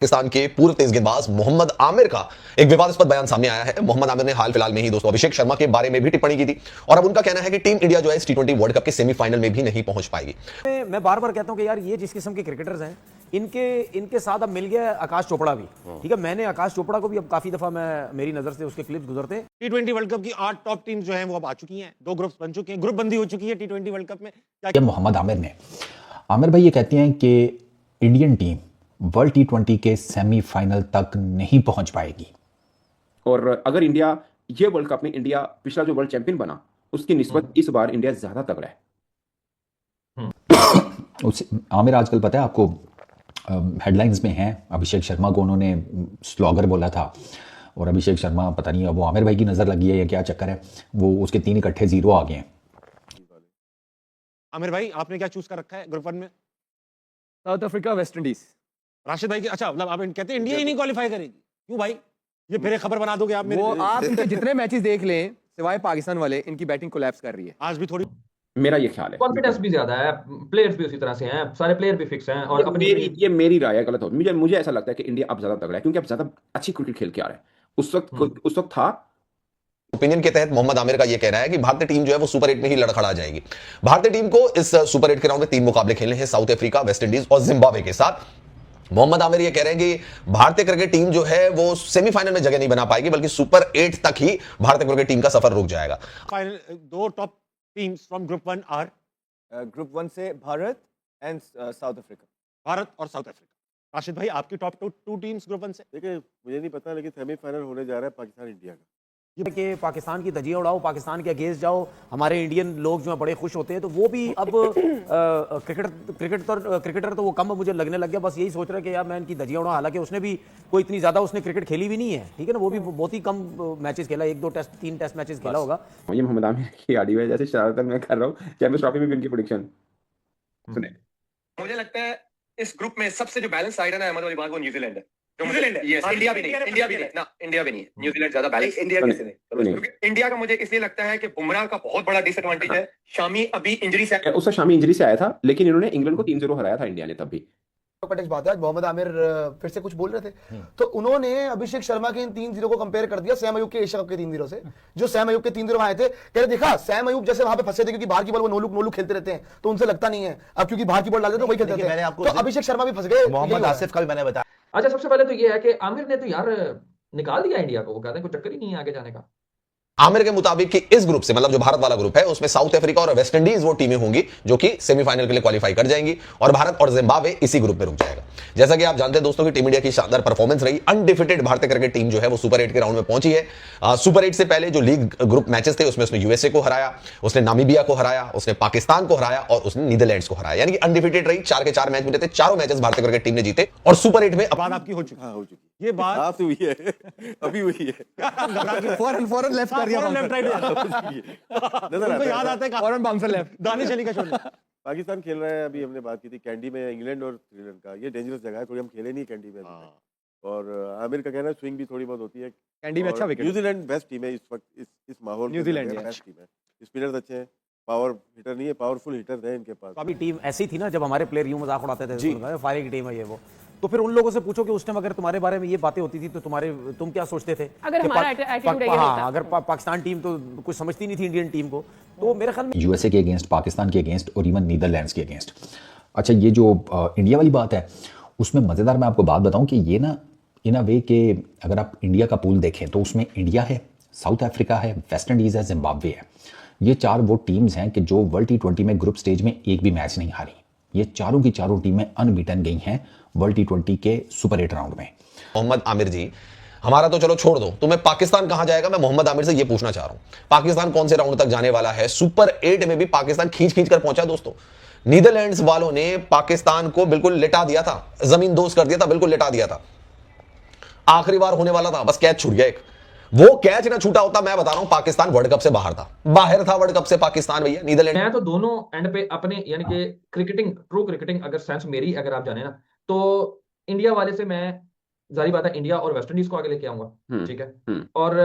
पाकिस्तान के पूर्व तेज गेंदबाज मोहम्मद आमिर का एक विवादास्पद बयान सामने आया है। मोहम्मद आमिर ने हाल फिलहाल में ही दोस्तों अभिषेक शर्मा के बारे में भी टिप्पणी की थी और अब उनका कहना है कि टीम इंडिया जो है इस टी20 वर्ल्ड कप के सेमीफाइनल में भी नहीं पहुंच पाएगी। मैं बार बार कहता हूं कि यार ये जिस किस्म के क्रिकेटर्स हैं इनके साथ अब मिल गया आकाश चोपड़ा भी। ठीक है, मैंने आकाश चोपड़ा को भी अब काफी दफा मेरी नजर से उसके क्लिप्स गुजरते हैं। टी20 वर्ल्ड कप की 8 टॉप टीम जो है वो अब आ चुकी हैं, 2 ग्रुप्स बन चुके हैं, ग्रुप बंदी हो चुकी है टी20 वर्ल्ड कप में। क्या मोहम्मद आमिर भाई ये कहते हैं कि इंडियन टीम वर्ल्ड टी20 के सेमीफाइनल तक नहीं पहुंच पाएगी। और अगर इंडिया ये वर्ल्ड कप में इंडिया पिछला जो वर्ल्ड चैंपियन बना उसकी निस्बत इस बार इंडिया ज्यादा तगड़ा है। आमिर आजकल पता है आपको हेडलाइंस में है, अभिषेक शर्मा को उन्होंने स्लॉगर बोला था और अभिषेक शर्मा पता नहीं वो आमिर भाई की नजर लगी है या क्या चक्कर है, वो उसके 3 इकट्ठे 0 आ गए हैं। आमिर भाई आपने क्या चूज कर रखा है ग्रुप 1 में? South Africa, West Indies. Rashid भाई अच्छा, मतलब आप कहते हैं इंडिया ही नहीं क्वालिफाई करेगी, क्यों भाई? ये फिर एक खबर बना दोगे आप मेरे? वो आप इनके जितने मैचेस देख लें सिवाय पाकिस्तान वाले, इनकी बैटिंग कोलैप्स कर रही है। आज भी थोड़ी मेरा ये ख्याल है कॉन्फिडेंस भी ज्यादा है, प्लेयर्स भी उसी तरह से हैं, सारे प्लेयर भी फिक्स हैं। और ये मेरी राय है, गलत हो। मुझे ऐसा लगता है कि इंडिया अब ज्यादा तगड़ा है क्योंकि अब ज्यादा अच्छी क्रिकेट खेल के आ रहा है। उस वक्त था। ओपिनियन के तहत मोहम्मद आमिर का यह कहना है कि भारतीय टीम जो है वो सुपर 8 में ही लड़खड़ा जाएगी। भारतीय टीम को इस सुपर 8 के राउंड में 3 मुकाबले खेलने हैं, साउथ अफ्रीका, वेस्ट इंडीज और जिम्बाब्वे के साथ। मोहम्मद आमिर ये कह रहे हैं कि भारतीय क्रिकेट टीम जो है वो सेमीफाइनल में जगह नहीं बना पाएगी, बल्कि सुपर 8 तक ही भारतीय क्रिकेट टीम का सफर रुक जाएगा। Final 2 top teams from group 1 are group 1 से Bharat and South Africa. Bharat और साउथ अफ्रीका। राशिद भाई आपकी टॉप 2 टीम्स ग्रुप 1 से? देखिए मुझे नहीं पता, लेकिन सेमीफाइनल होने जा रहा है पाकिस्तान इंडिया का। कि पाकिस्तान की धज्जियां उड़ाओ, पाकिस्तान के अगेंस्ट जाओ, हमारे इंडियन लोग जो है बड़े खुश होते हैं, तो वो भी अब क्रिकेटर तो वो कम मुझे लगने लग गया। बस यही सोच रहा है कि यार मैं इनकी धज्जियां उड़ाऊं। हालांकि उसने भी कोई इतनी ज्यादा उसने क्रिकेट खेली भी नहीं है, ठीक है ना, वो भी बहुत ही कम मैचेस खेला, 1-2 टेस्ट 3 टेस्ट मैचेस खेला होगा। ये मोहम्मद आमिर की ऑडियो है, जैसे शरारतन मैं कर रहा हूँ चैंपियंस ट्रॉफी में भी उनकी प्रेडिक्शन सुने। मुझे लगता है इस ग्रुप में सबसे जो बैलेंस साइड है ना अहमद वाली बात, वो न्यूजीलैंड है। न्यूजीलैंड है, यस। इंडिया भी नहीं है ना, इंडिया भी नहीं है। न्यूजीलैंड ज्यादा बैलेंस। इंडिया कैसे नहीं? क्योंकि इंडिया का मुझे इसलिए लगता है कि बुमराह का बहुत बड़ा डिसएडवांटेज है। शामी अभी इंजरी से उससे शामी इंजरी से आया था, लेकिन इन्होंने इंग्लैंड को 3-0 हराया था इंडिया ने तब भी। बात है, आज मोहम्मद आमिर फिर से कुछ बोल रहे थे, तो उन्होंने अभिषेक शर्मा के इन 3-0 को कंपेयर कर दिया सैम अयूब के एशिया कप के 3-0 से। जो सैम अयूब के 3-0 आए थे, कह रहे देखा सैम अयूब जैसे वहां पे फंसे थे क्योंकि बाहर की बॉल वो नो लुक खेलते रहते हैं तो उनसे लगता नहीं है, अब क्योंकि बाहर की बॉल डालते तो वही खेलते हैं। तो अभिषेक शर्मा भी फंस गए। मोहम्मद आसिफ का भी मैंने बताया। अच्छा, सबसे पहले तो ये है कि आमिर ने तो यार निकाल दिया इंडिया को, वो कहते हैं कोई चक्कर ही नहीं है आगे जाने का। आमिर के मुताबिक कि इस ग्रुप से, मतलब जो भारत वाला ग्रुप है, उसमें साउथ अफ्रीका और वेस्ट इंडीज वो टीमें होंगी जो कि सेमीफाइनल के लिए क्वालिफाई कर जाएंगी और भारत और जिम्बाब्वे इसी ग्रुप में रुक जाएगा। जैसा कि आप जानते हैं दोस्तों कि टीम इंडिया की शानदार परफॉर्मेंस रही। अनडिफिटेड भारतीय क्रिकेट टीम जो है वो सुपर 8 के राउंड में पहुंची है। सुपर 8 से पहले जो लीग ग्रुप मैचेस थे उसमें उसने यूएसए को हराया, उसने नामीबिया को हराया, उसने पाकिस्तान को हराया और उसने नीदरलैंड्स को हराया। यानी कि अनडिफिटेड रही। 4 के 4 मैच मिले थे, चारों मैचेस भारतीय क्रिकेट टीम ने जीते और सुपर 8 में बात आपकी हो चुकी है। हो चुकी ये बात हुई है, अभी हुई है। फौरन लेफ्ट कर दिया, लेफ्ट राइट नजर याद आता है फौरन बाउंसर लेफ्ट। दानिश अली का शॉट। पाकिस्तान खेल रहा है, अभी हमने बात की थी कैंडी में इंग्लैंड और श्रीलंका। ये डेंजरस जगह है, थोड़ी हम खेले नहीं कैंडी में। और आमिर का कहना है स्विंग भी थोड़ी बहुत होती है कैंडी में। अच्छा विकेट। न्यूजीलैंड बेस्ट टीम है इस वक्त, इस माहौल में न्यूजीलैंड बेस्ट टीम है। स्पिनर्स अच्छे हैं, पावर हिटर नहीं है, पावरफुल हिटर है इनके पास। अभी टीम ऐसी थी ना जब हमारे प्लेयर यूं मजाक उड़ाते थे, फायरिंग की टीम है ये वो, तो फिर उन लोगों से पूछो कि उस टाइम अगर तुम्हारे बारे में ये बातें होती थी तो तुम क्या सोचते थे? अगर हमारा एटीट्यूड हाँ, अगर पाकिस्तान टीम तो कुछ समझती नहीं थी इंडियन टीम को, तो मेरे ख्याल में यूएसए के अगेंस्ट, पाकिस्तान के अगेंस्ट और इवन नीदरलैंड्स के अगेंस्ट। अच्छा, ये जो इंडिया वाली बात है उसमें मज़ेदार मैं आपको बात बताऊं कि ये ना इन अ वे कि अगर आप इंडिया का पूल देखें तो उसमें इंडिया है, साउथ अफ्रीका है, वेस्ट इंडीज़ है, जिम्बाब्वे है। ये 4 वो टीम्स हैं कि जो वर्ल्ड टी20 में ग्रुप स्टेज में एक भी मैच नहीं हारी। ये चारों की चारों टीमें अनबीटन गई हैं वर्ल्ड टी20 के सुपर 8 राउंड में। मोहम्मद आमिर जी, हमारा तो चलो छोड़ दो, तुम्हें पाकिस्तान कहां जाएगा? मैं मोहम्मद आमिर से यह पूछना चाह रहा हूं, पाकिस्तान कौन से राउंड तक जाने वाला है? सुपर 8 में भी पाकिस्तान खींच खींच कर पहुंचा दोस्तों। नीदरलैंड्स वालों ने पाकिस्तान को बिल्कुल लिटा दिया था, जमीन दोस्त कर दिया था, बिल्कुल लिटा दिया था। आखिरी बार होने वाला था, बस कैच छूट गया एक। वो कैच ना छूटा होता, मैं बता रहा हूं पाकिस्तान वर्ल्ड कप से बाहर था, बाहर था वर्ल्ड कप से पाकिस्तान भैया। नीदरलैंड मैं तो दोनों एंड पे अपने यानी कि क्रिकेटिंग, ट्रू क्रिकेटिंग अगर सेंस मेरी अगर आप जाने ना, तो इंडिया वाले से मैं जारी बात है इंडिया और वेस्ट इंडीज को आगे लेके आऊंगा, ठीक है, और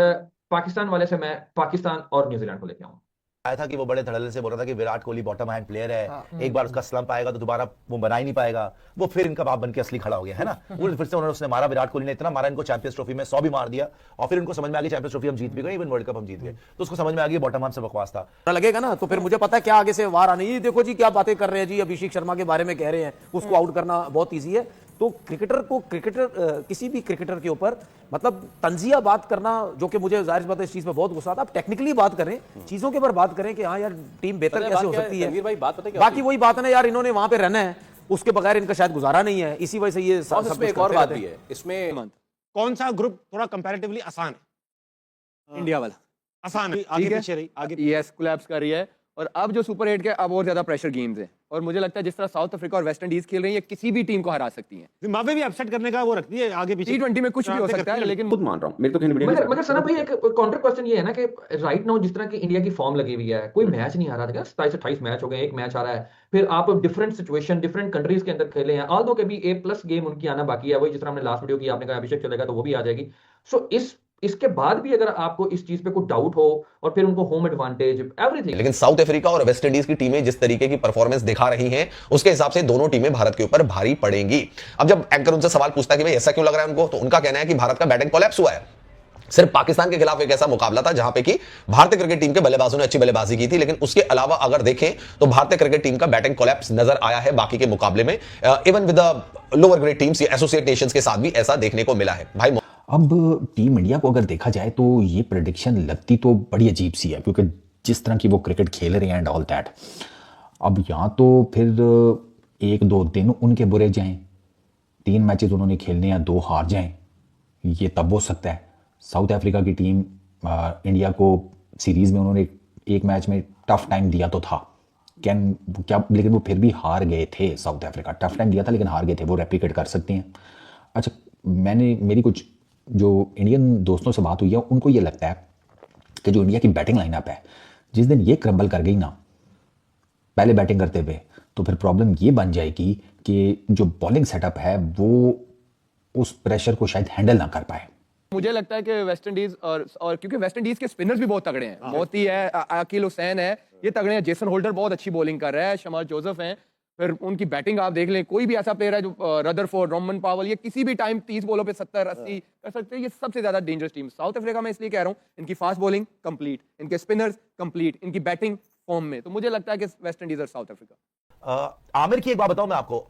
पाकिस्तान वाले से मैं पाकिस्तान और न्यूजीलैंड को लेके आऊंगा। आया था कि वो बड़े धड़ल्ले से बोल रहा था कि Virat Kohli bottom hand player है, एक बार उसका स्लंप आएगा तो दोबारा वो बना ही नहीं पाएगा। वो फिर इनका बाप बन के असली खड़ा हो गया है ना। वो फिर से उसने मारा, विराट कोहली ने इतना मारा इनको चैंपियंस ट्रॉफी में 100 भी मार दिया, और फिर इनको समझ में आ गया चैंपियंस ट्रॉफी हम जीत भी गए, इवन वर्ल्ड कप हम जीत गए, तो उसको समझ में आ गया बॉटम हैंड से बकवास था। लगेगा ना तो फिर मुझे पता है क्या आगे से वार आनी है। देखो जी क्या बातें कर रहे हैं जी, अभिषेक शर्मा के बारे में कह रहे हैं उसको आउट करना बहुत ईजी है। तो किसी भी क्रिकेटर के ऊपर मतलब तंजिया बात करना, जो कि मुझे जाहिर बात है इस चीज पे बहुत गुस्सा आता है। आप टेक्निकली बात करें, चीजों के ऊपर बात करें कि हाँ यार टीम बेहतर कैसे हो सकती है। भाई बात पता क्या बाकी वही बात है ना यार, इन्होंने वहां पे रहना है, उसके बगैर इनका शायद गुजारा नहीं है, इसी वजह से ये सब एक और बात भी है इसमें। कौन सा ग्रुप थोड़ा कंपैरेटिवली आसान है? इंडिया वाला आसान है, आगे पीछे रही, आगे यस कोलैप्स कर रही है। और अब जो सुपर 8 के अब और ज्यादा प्रेशर गेम्स हैं, और मुझे लगता है जिस तरह साउथ अफ्रीका और वेस्ट इंडीज खेल रही है, ये किसी भी टीम को हरा सकती हैं। जिम्बाब्वे भी अपसेट करने का वो रखती है, आगे पीछे T20 में कुछ भी हो सकता है, लेकिन खुद मान रहा हूं, मेरे तो कहने बढ़िया मगर सना भाई एक काउंटर क्वेश्चन ये है ना कि राइट नाउ जिस तरह की इंडिया की फॉर्म लगी हुई है, कोई मैच नहीं आ रहा था, 27-28 मैच हो गए, एक मैच आ रहा है, फिर आप डिफरेंट सिचुएशन डिफरेंट कंट्रीज के अंदर खेले हैं, ऑल्दो के भी A+ गेम उनकी आना बाकी है, वही जिस तरह हमने लास्ट वीडियो की आपने कहा अभिषेक चलेगा तो वो भी आ जाएगी। सो इसके बाद भी अगर आपको इस चीज पे कोई डाउट हो और फिर उनको होम एडवांटेज एवरीथिंग। लेकिन साउथ अफ्रीका और वेस्ट इंडीज की टीमें जिस तरीके की परफॉर्मेंस दिखा रही हैं, उसके हिसाब से दोनों टीमें भारत के ऊपर भारी पड़ेंगी। अब जब एंकर उनसे सवाल पूछता है कि भाई ऐसा क्यों लग रहा है उनको, तो उनका कहना है कि भारत का बैटिंग कोलैप्स हुआ है। सिर्फ पाकिस्तान के खिलाफ एक ऐसा मुकाबला था जहां पे कि भारतीय क्रिकेट टीम के बल्लेबाजों ने अच्छी बल्लेबाजी की थी, लेकिन उसके अलावा अगर देखें तो भारतीय क्रिकेट टीम का बैटिंग कोलैप्स नजर आया है बाकी के मुकाबले में। Even with the lower grade teams, associate Nations के साथ भी ऐसा देखने को मिला है। भाई अब टीम इंडिया को अगर देखा जाए तो ये प्रेडिक्शन लगती तो बड़ी अजीब सी है, क्योंकि जिस तरह की वो क्रिकेट खेल रहे हैं एंड ऑल दैट, अब यहाँ तो फिर 1-2 दिन उनके बुरे जाएं, 3 मैचेस उन्होंने खेलने हैं 2 हार जाएं, ये तब हो सकता है। साउथ अफ्रीका की टीम इंडिया को सीरीज़ में उन्होंने एक मैच में टफ टाइम दिया तो था, लेकिन वो फिर भी हार गए थे। साउथ अफ्रीका टफ टाइम दिया था लेकिन हार गए थे, वो रेप्लिकेट कर सकते हैं। अच्छा, मेरी कुछ जो इंडियन दोस्तों से बात हुई है, उनको ये लगता है कि जो इंडिया की बैटिंग लाइनअप है, जिस दिन ये क्रम्बल कर गई ना पहले बैटिंग करते हुए, तो फिर प्रॉब्लम ये बन जाएगी कि जो बॉलिंग सेटअप है वो उस प्रेशर को शायद हैंडल ना कर पाए। मुझे लगता है कि वेस्ट इंडीज और क्योंकि वेस्ट इंडीज के स्पिनर्स भी बहुत तगड़े हैं, मोती है, अकील हुसैन है, ये तगड़े हैं, जेसन होल्डर बहुत अच्छी बॉलिंग कर रहा है, शमाल जोसेफ हैं, फिर उनकी बैटिंग आप देख लें, कोई भी ऐसा प्लेयर है जो रदरफोर्ड, रोमन पावल, ये किसी भी टाइम 30 बॉलों पे 70-80 कर सकते हैं। ये सबसे ज्यादा डेंजरस टीम साउथ अफ्रीका में इसलिए कह रहा हूँ, इनकी फास्ट बॉलिंग कंप्लीट, इनके स्पिनर्स कंप्लीट, इनकी बैटिंग फॉर्म में, तो मुझे लगता है कि वेस्ट इंडीज और साउथ अफ्रीका। आमिर की एक बात बताऊं मैं आपको,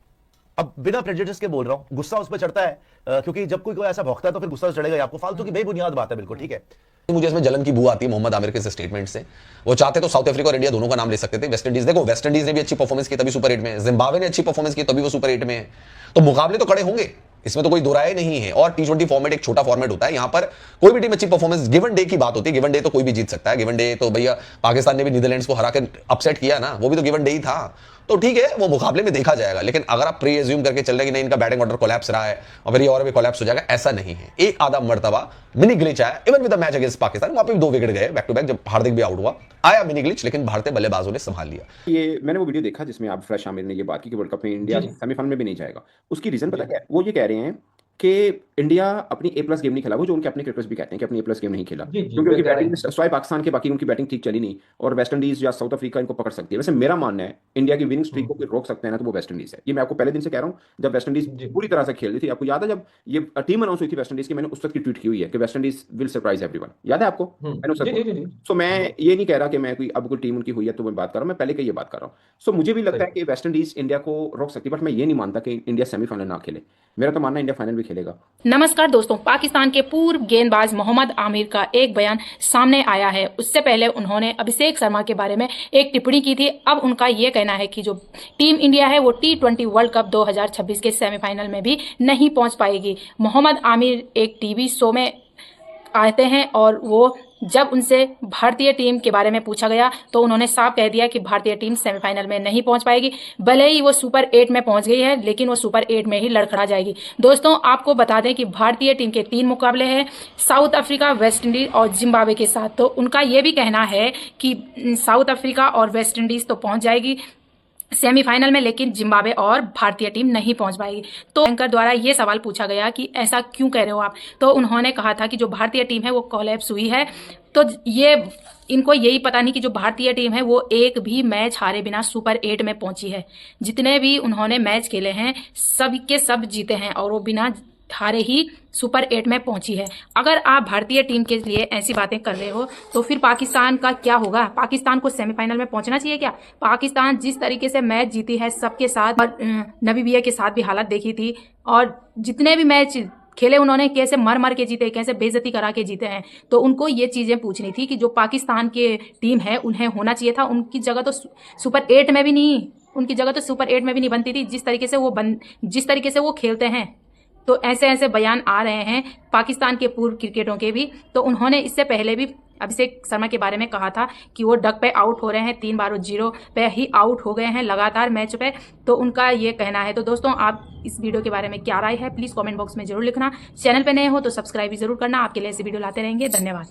अब बिना प्रेजुडिस के बोल रहा हूं, गुस्सा उस पर चढ़ता है क्योंकि जब कोई ऐसा भौंकता है तो फिर गुस्सा तो चढ़ेगा ही आपको, फालतू की बेबुनियाद बात है, बिल्कुल ठीक है। मुझे इसमें जलन की बू आती है मोहम्मद आमिर के स्टेटमेंट से। वो चाहते तो साउथ अफ्रीका और इंडिया दोनों का नाम ले सकते थे। वेस्ट इंडीज देखो, वेस्ट इंडीज ने भी अच्छी परफॉर्मेंस की तभी सुपर 8 में है, जिम्बाब्वे ने अच्छी परफॉर्मेंस की तभी वो सुपर 8 में है, तो मुकाबले तो खड़े होंगे, इसमें तो कोई दो राय नहीं है। और T20 फॉर्मेट एक छोटा फॉर्मेट होता है, यहां पर कोई भी टीम अच्छी परफॉर्मेंस, गिवन डे की बात होती है, गिवन डे तो कोई भी जीत सकता है। गिवन डे तो भैया पाकिस्तान ने भी नीदरलैंड्स को हरा के अपसेट किया ना, वो भी तो गिवन डे ही था, तो ठीक है वो मुकाबले में देखा जाएगा। लेकिन अगर आप प्री एज्यूम करके चल रहे कि नहीं इनका बैटिंग ऑर्डर कोलैप्स रहा है और फिर ये और भी कोलैप्स हो जाएगा, ऐसा नहीं है। एक आधा मर्तबा मिनी ग्लिच आया, even with the match against Pakistan, वहां पे भी 2 विकेट गए बैक टू बैक, जब हार्दिक भी आउट हुआ, आया मिनी ग्लिच, लेकिन भारतीय बल्लेबाजों ने संभाल लिया। ये मैंने वो वीडियो देखा जिसमें आप फ्रेश आमिर ने ये बात की कि वर्ल्ड कप में इंडिया सेमीफाइनल में भी नहीं जाएगा। उसकी रीजन पता क्या है? वो ये कह रहे हैं कि इंडिया अपनी A+ गेम नहीं खेला, वो जो उनके अपने क्रिकेटर्स भी कहते हैं कि अपनी A+ गेम नहीं खेला, क्योंकि उनकी बैटिंग स्वाई पाकिस्तान के बाकी उनकी बैटिंग ठीक चली नहीं, और वेस्ट इंडीज या साउथ अफ्रीका इनको पकड़ सकती है। वैसे मेरा मानना है इंडिया की विनिंग स्ट्रीक को कोई रोक सकते हैं ना, तो वो वेस्ट इंडीज है। ये मैं आपको पहले दिन से कह रहा हूँ, जब वेस्ट इंडीज पूरी तरह से खेल रही थी। आपको याद है जब ये टीम अनाउंस हुई थी वेस्ट इंडीज की, मैंने उस वक्त की ट्वीट की हुई है कि West Indies will surprise everyone, याद है आपको? मैंने उस वक्त, सो मैं ये नहीं कह रहा कि मैं कोई अब कोई टीम उनकी हुई है तो मैं बात कर रहा हूँ, मैं पहले की ये बात कर रहा हूँ। सो मुझे भी लगता है कि वेस्ट इंडीज इंडिया को रोक सकती है, बट मैं ये नहीं मानता कि इंडिया सेमीफाइनल ना खेले। मेरा तो मानना है इंडिया फाइनल भी खेलेगा। नमस्कार दोस्तों, पाकिस्तान के पूर्व गेंदबाज मोहम्मद आमिर का एक बयान सामने आया है। उससे पहले उन्होंने अभिषेक शर्मा के बारे में एक टिप्पणी की थी। अब उनका ये कहना है कि जो टीम इंडिया है वो T20 वर्ल्ड कप 2026 के सेमीफाइनल में भी नहीं पहुंच पाएगी। मोहम्मद आमिर एक टीवी शो में आते हैं और वो जब उनसे भारतीय टीम के बारे में पूछा गया तो उन्होंने साफ कह दिया कि भारतीय टीम सेमीफाइनल में नहीं पहुंच पाएगी। भले ही वो सुपर 8 में पहुंच गई है, लेकिन वो सुपर 8 में ही लड़खड़ा जाएगी। दोस्तों आपको बता दें कि भारतीय टीम के 3 मुकाबले हैं, साउथ अफ्रीका, वेस्ट इंडीज और जिम्बाब्वे के साथ। तो उनका ये भी कहना है कि साउथ अफ्रीका और वेस्ट इंडीज तो पहुंच जाएगी, सेमीफाइनल में, लेकिन जिम्बाब्वे और भारतीय टीम नहीं पहुंच पाएगी। तो एंकर द्वारा ये सवाल पूछा गया कि ऐसा क्यों कह रहे हो आप, तो उन्होंने कहा था कि जो भारतीय टीम है वो कोलैप्स हुई है। तो ये इनको यही पता नहीं कि जो भारतीय टीम है वो एक भी मैच हारे बिना सुपर 8 में पहुंची है। जितने भी उन्होंने मैच खेले हैं सब के सब जीते हैं और वो बिना हारे ही सुपर 8 में पहुंची है। अगर आप भारतीय टीम के लिए ऐसी बातें कर रहे हो तो फिर पाकिस्तान का क्या होगा? पाकिस्तान को सेमीफाइनल में पहुंचना चाहिए क्या? पाकिस्तान जिस तरीके से मैच जीती है सबके साथ, और नबीबिया के साथ भी हालत देखी थी, और जितने भी मैच खेले उन्होंने कैसे मर मर के जीते, कैसे बेइज्जती करा के जीते हैं। तो उनको ये चीजें पूछनी थी कि जो पाकिस्तान के टीम है उन्हें होना चाहिए था, उनकी जगह तो सुपर 8 में भी नहीं, उनकी जगह तो सुपर 8 में भी नहीं बनती थी जिस तरीके से वो खेलते हैं। तो ऐसे ऐसे बयान आ रहे हैं पाकिस्तान के पूर्व क्रिकेटरों के भी। तो उन्होंने इससे पहले भी अभिषेक शर्मा के बारे में कहा था कि वो डक पे आउट हो रहे हैं, 3 बार वो 0 पे ही आउट हो गए हैं लगातार मैच पे। तो उनका ये कहना है। तो दोस्तों, आप इस वीडियो के बारे में क्या राय है प्लीज़ कमेंट बॉक्स में जरूर लिखना। चैनल पे नए हो तो सब्सक्राइब भी जरूर करना, आपके लिए ऐसी वीडियो लाते रहेंगे। धन्यवाद।